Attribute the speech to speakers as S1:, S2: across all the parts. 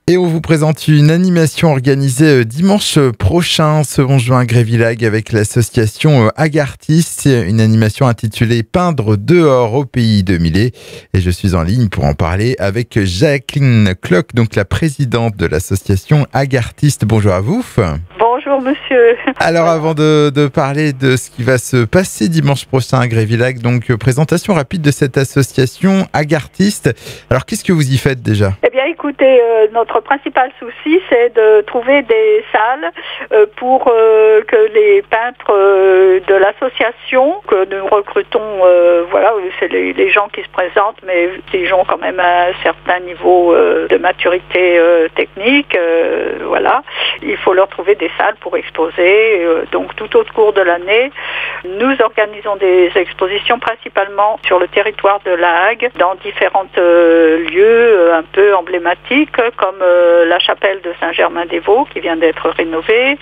S1: Et on vous présente une animation organisée dimanche prochain, ce 11 juin à Grévillhague, avec l'association Agartiste. C'est une animation intitulée Peindre dehors au pays de Millet. Et je suis en ligne pour en parler avec Jacqueline Cloc, donc la présidente de l'association Agartiste. Bonjour à vous.
S2: Bonjour monsieur.
S1: Alors avant de parler de ce qui va se passer dimanche prochain à Grévillhague, donc présentation rapide de cette association Agartiste. Alors qu'est-ce que vous y faites déjà ?
S2: Eh bien écoutez, notre principal souci c'est de trouver des salles pour que les peintres de l'association que nous recrutons, voilà, c'est les gens qui se présentent, mais ils ont quand même un certain niveau de maturité technique, voilà. Il faut leur trouver des salles pour exposer. Donc tout au cours de l'année, nous organisons des expositions principalement sur le territoire de La Hague, dans différents lieux un peu emblématiques, comme la chapelle de Saint-Germain-des-Vaux qui vient d'être rénovée,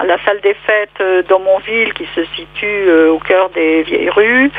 S2: la salle des fêtes d'Aumonville qui se situe au cœur des vieilles rues,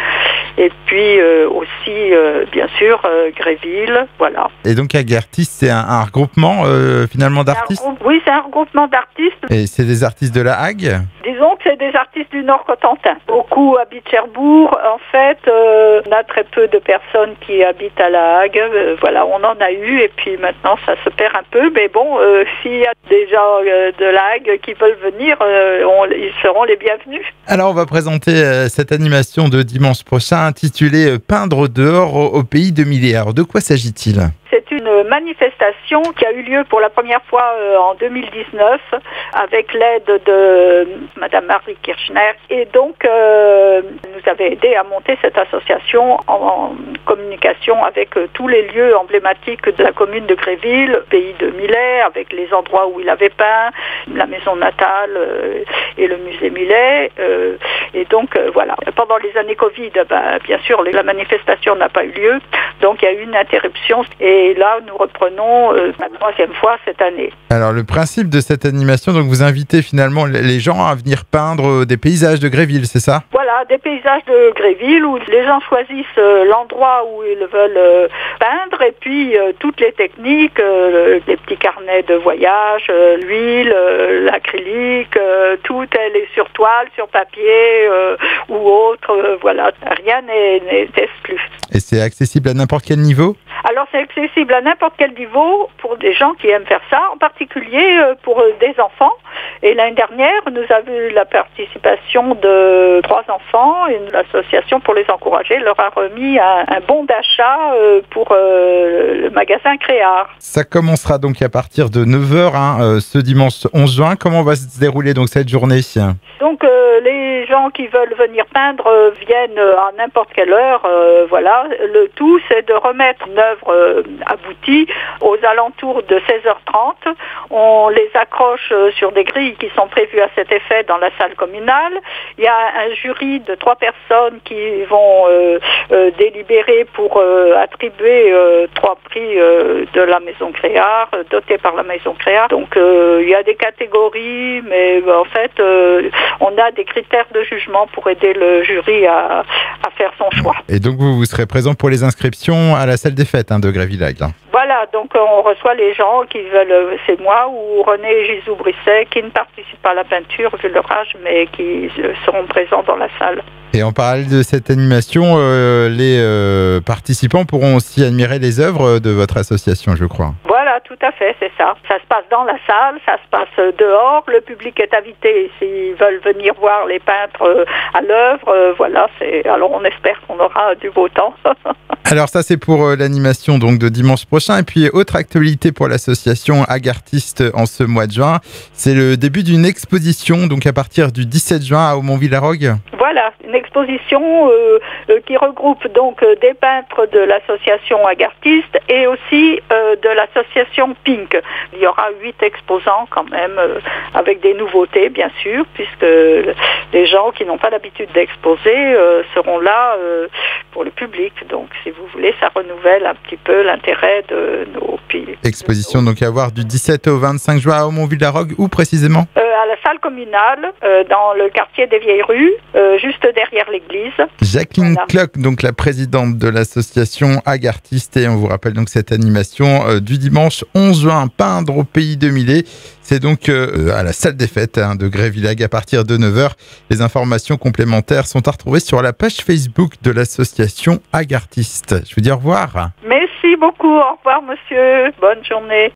S2: et puis aussi bien sûr Gréville, voilà.
S1: Et donc Agartiste, c'est un regroupement finalement d'artistes ?
S2: Oui, c'est un regroupement d'artistes.
S1: Et c'est des artistes de La Hague ?
S2: Disons que c'est des artistes du Nord-Cotentin. Beaucoup habitent Cherbourg. En fait, on a très peu de personnes qui habitent à La Hague. Voilà, on en a eu et puis maintenant ça se perd un peu. Mais bon, s'il y a des gens de La Hague qui veulent venir, ils seront les bienvenus.
S1: Alors on va présenter cette animation de dimanche prochain intitulée Peindre dehors au pays de Millet. Alors de quoi s'agit-il ?
S2: C'est une manifestation qui a eu lieu pour la première fois en 2019 avec l'aide de Madame Marie Kirchner. Et donc, nous avait aidé à monter cette association en communication avec tous les lieux emblématiques de la commune de Gréville, pays de Millet, avec les endroits où il avait peint, la maison natale et le musée Millet. Et donc, voilà. Pendant les années Covid, bien sûr, la manifestation n'a pas eu lieu. Donc, il y a eu une interruption. Et là, nous reprenons la troisième fois cette année.
S1: Alors, le principe de cette animation, donc vous invitez finalement les gens à venir peindre des paysages de Gréville, c'est ça ?
S2: Voilà, des paysages de Gréville où les gens choisissent l'endroit où ils veulent peindre et puis toutes les techniques, les petits carnets de voyage, l'huile, l'acrylique, tout elle est sur toile, sur papier ou autre, voilà, rien n'est exclu.
S1: Et c'est accessible à n'importe quel niveau ?
S2: Alors c'est accessible à n'importe quel niveau pour des gens qui aiment faire ça, en particulier pour des enfants. Et l'année dernière, nous avons eu la participation de 3 enfants et l'association pour les encourager leur a remis un bon d'achat pour le magasin Créart.
S1: Ça commencera donc à partir de 9h ce dimanche 11 juin. Comment va se dérouler donc cette journée ?
S2: Donc les gens qui veulent venir peindre viennent à n'importe quelle heure, voilà. Le tout c'est de remettre une œuvre aboutie aux alentours de 16h30. On les accroche sur des grilles qui sont prévues à cet effet dans la salle communale. Il y a un jury de 3 personnes qui vont délibérer pour attribuer 3 prix de la Maison Créart, dotés par la Maison Créart. Donc il y a des catégories, mais en fait on a des critères de jugement pour aider le jury à faire son choix.
S1: Et donc vous serez présent pour les inscriptions à la salle des fêtes de Grévillhague.
S2: Voilà, donc on reçoit les gens qui veulent, c'est moi ou René et Gisou Brisset, qui ne participent pas à la peinture vu leur âge, mais qui seront présents dans la salle.
S1: Et en parallèle de cette animation, les participants pourront aussi admirer les œuvres de votre association, je crois.
S2: Voilà, tout à fait, c'est ça. Ça se passe dans la salle, ça se passe dehors, le public est invité s'ils veulent venir voir les peintres à l'œuvre, voilà, alors on espère qu'on aura du beau temps.
S1: Alors ça c'est pour l'animation donc de dimanche prochain, et puis autre actualité pour l'association Agartiste en ce mois de juin, c'est le début d'une exposition donc à partir du 17 juin à Aumonville-la-Rogue.
S2: Voilà, une exposition qui regroupe donc des peintres de l'association Agartiste et aussi de l'association Pink. Il y aura 8 exposants quand même, avec des nouveautés bien sûr, puisque les gens qui n'ont pas l'habitude d'exposer seront là pour le public. Donc si vous voulez, ça renouvelle un petit peu l'intérêt de nos pays.
S1: Exposition donc à voir du 17 au 25 juin à Aumonville-la-Rogue, où précisément ?
S2: à la salle communale dans le quartier des Vieilles Rues, juste derrière l'église.
S1: Jacqueline Cloc, donc la présidente de l'association Agartiste, et on vous rappelle donc cette animation du dimanche 11 juin, peindre au pays de Millet. C'est donc à la salle des fêtes de Grévillague à partir de 9h. Les informations complémentaires sont à retrouver sur la page Facebook de l'association Agartiste. Je vous dis au revoir.
S2: Merci beaucoup, au revoir monsieur, bonne journée.